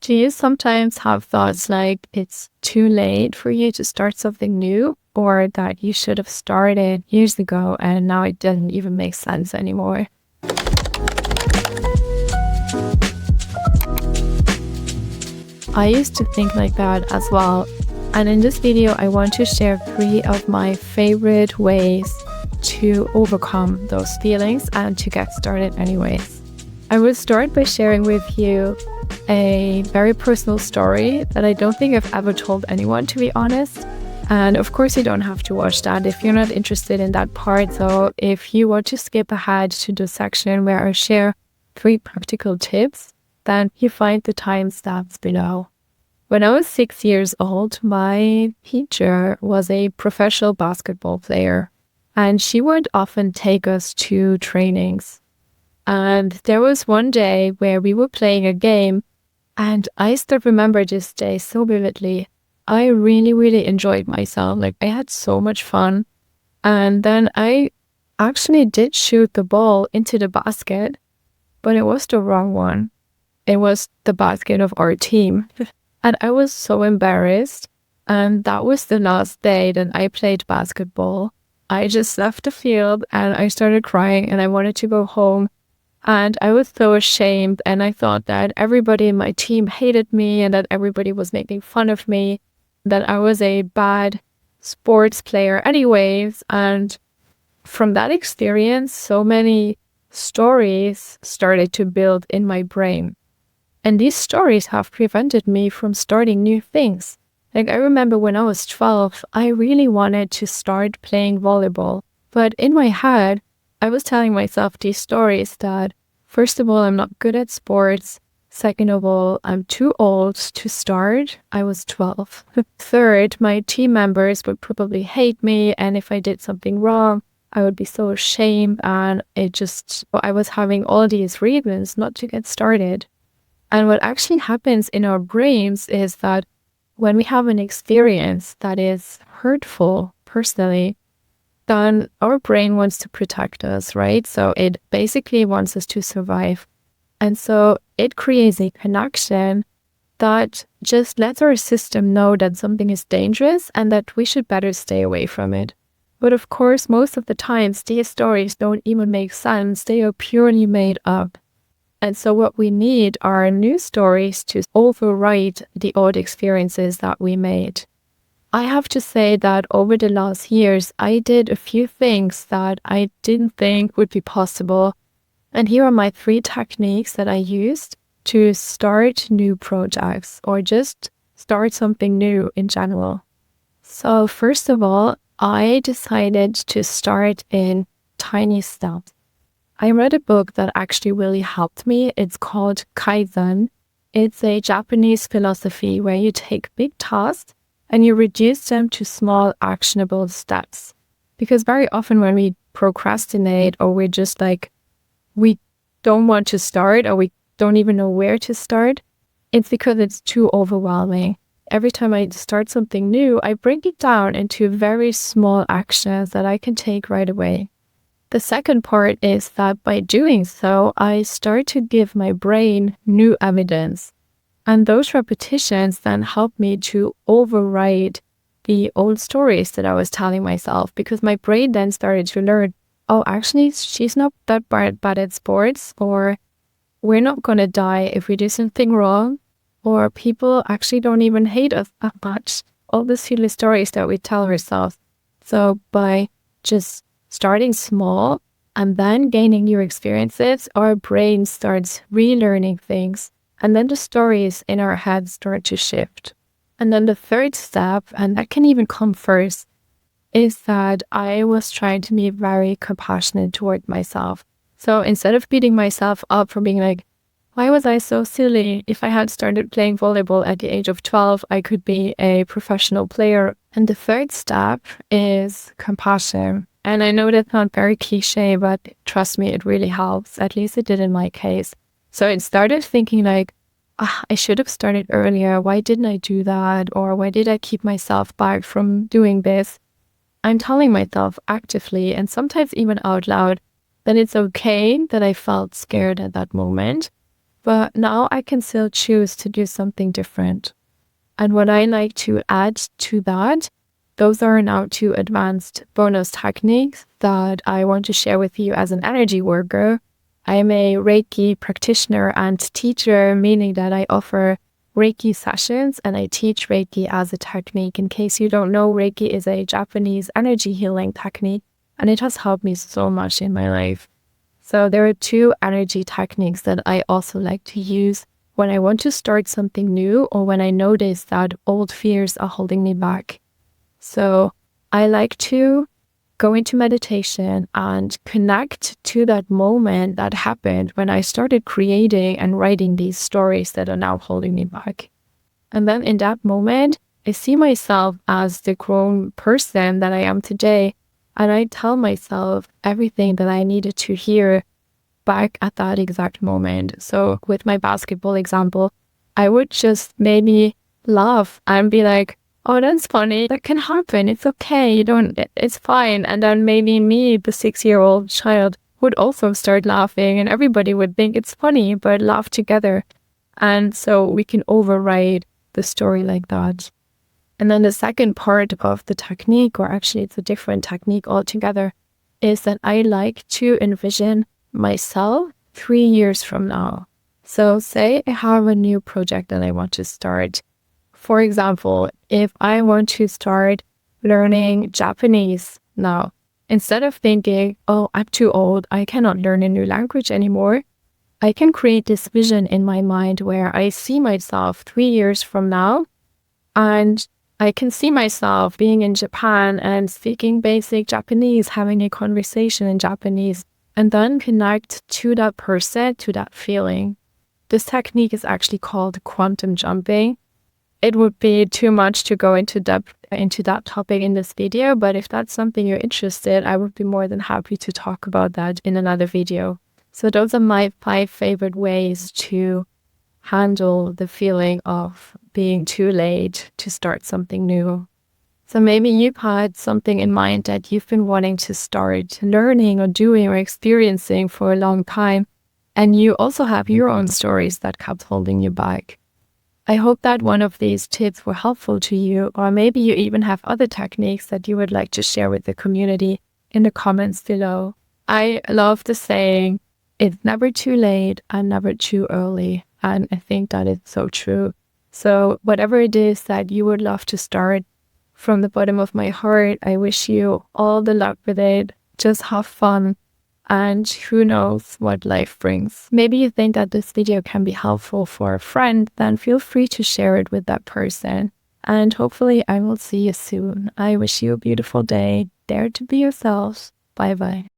Do you sometimes have thoughts like it's too late for you to start something new, or that you should have started years ago and now it doesn't even make sense anymore? I used to think like that as well. And in this video, I want to share 3 of my favorite ways to overcome those feelings and to get started anyways. I will start by sharing with you a very personal story that I don't think I've ever told anyone, to be honest. And of course, you don't have to watch that if you're not interested in that part. So if you want to skip ahead to the section where I share 3 practical tips, then you find the timestamps below. When I was 6 years old, my teacher was a professional basketball player, and she would often take us to trainings. And there was one day where we were playing a game, and I still remember this day so vividly. I really, really enjoyed myself. Like, I had so much fun. And then I actually did shoot the ball into the basket, but it was the wrong one. It was the basket of our team. And I was so embarrassed. And that was the last day that I played basketball. I just left the field and I started crying and I wanted to go home. And I was so ashamed, and I thought that everybody in my team hated me and that everybody was making fun of me, that I was a bad sports player anyways. And from that experience, so many stories started to build in my brain. And these stories have prevented me from starting new things. Like, I remember when I was 12, I really wanted to start playing volleyball. But in my head, I was telling myself these stories that, first of all, I'm not good at sports. Second of all, I'm too old to start. I was 12. Third, my team members would probably hate me. And if I did something wrong, I would be so ashamed. And I was having all these reasons not to get started. And what actually happens in our brains is that when we have an experience that is hurtful personally, then our brain wants to protect us, right? So it basically wants us to survive. And so it creates a connection that just lets our system know that something is dangerous and that we should better stay away from it. But of course, most of the times, these stories don't even make sense. They are purely made up. And so what we need are new stories to override the old experiences that we made. I have to say that over the last years, I did a few things that I didn't think would be possible. And here are my 3 techniques that I used to start new projects or just start something new in general. So first of all, I decided to start in tiny steps. I read a book that actually really helped me. It's called Kaizen. It's a Japanese philosophy where you take big tasks and you reduce them to small, actionable steps. Because very often when we procrastinate or we're just like, we don't want to start or we don't even know where to start, it's because it's too overwhelming. Every time I start something new, I break it down into very small actions that I can take right away. The second part is that by doing so, I start to give my brain new evidence. And those repetitions then help me to override the old stories that I was telling myself, because my brain then started to learn, oh, actually, she's not that bad at sports, or we're not going to die if we do something wrong, or people actually don't even hate us that much. All the silly stories that we tell ourselves. So by just starting small and then gaining new experiences, our brain starts relearning things. And then the stories in our heads start to shift. And then the third step, and that can even come first, is that I was trying to be very compassionate toward myself. So instead of beating myself up for being like, why was I so silly? If I had started playing volleyball at the age of 12, I could be a professional player. And the third step is compassion. And I know that's not very cliche, but trust me, it really helps. At least it did in my case. So it started thinking like, I should have started earlier. Why didn't I do that? Or why did I keep myself back from doing this? I'm telling myself actively and sometimes even out loud that it's okay that I felt scared at that moment. but now I can still choose to do something different. And what I like to add to that, those are now 2 advanced bonus techniques that I want to share with you as an energy worker. I'm a Reiki practitioner and teacher, meaning that I offer Reiki sessions and I teach Reiki as a technique. In case you don't know, Reiki is a Japanese energy healing technique, and it has helped me so much in my life. So there are 2 energy techniques that I also like to use when I want to start something new or when I notice that old fears are holding me back. So I like to go into meditation and connect to that moment that happened when I started creating and writing these stories that are now holding me back. And then in that moment, I see myself as the grown person that I am today. And I tell myself everything that I needed to hear back at that exact moment. So with my basketball example, I would just maybe laugh and be like, oh, that's funny. That can happen. It's okay. It's fine. And then maybe me, the 6-year-old child, would also start laughing and everybody would think it's funny, but laugh together. And so we can override the story like that. And then the second part of the technique, or actually it's a different technique altogether, is that I like to envision myself 3 years from now. So say I have a new project that I want to start. For example, if I want to start learning Japanese now, instead of thinking, oh, I'm too old, I cannot learn a new language anymore, I can create this vision in my mind where I see myself 3 years from now, and I can see myself being in Japan and speaking basic Japanese, having a conversation in Japanese, and then connect to that person, to that feeling. This technique is actually called quantum jumping. It would be too much to go into depth into that topic in this video, but if that's something you're interested, I would be more than happy to talk about that in another video. So those are my 5 favorite ways to handle the feeling of being too late to start something new. So maybe you've had something in mind that you've been wanting to start learning or doing or experiencing for a long time, and you also have your own stories that kept holding you back. I hope that one of these tips were helpful to you, or maybe you even have other techniques that you would like to share with the community in the comments below. I love the saying, it's never too late and never too early. And I think that is so true. So whatever it is that you would love to start, from the bottom of my heart, I wish you all the luck with it. Just have fun. And who knows what life brings. Maybe you think that this video can be helpful for a friend, then feel free to share it with that person. And hopefully I will see you soon. I wish you a beautiful day. Dare to be yourself. Bye bye.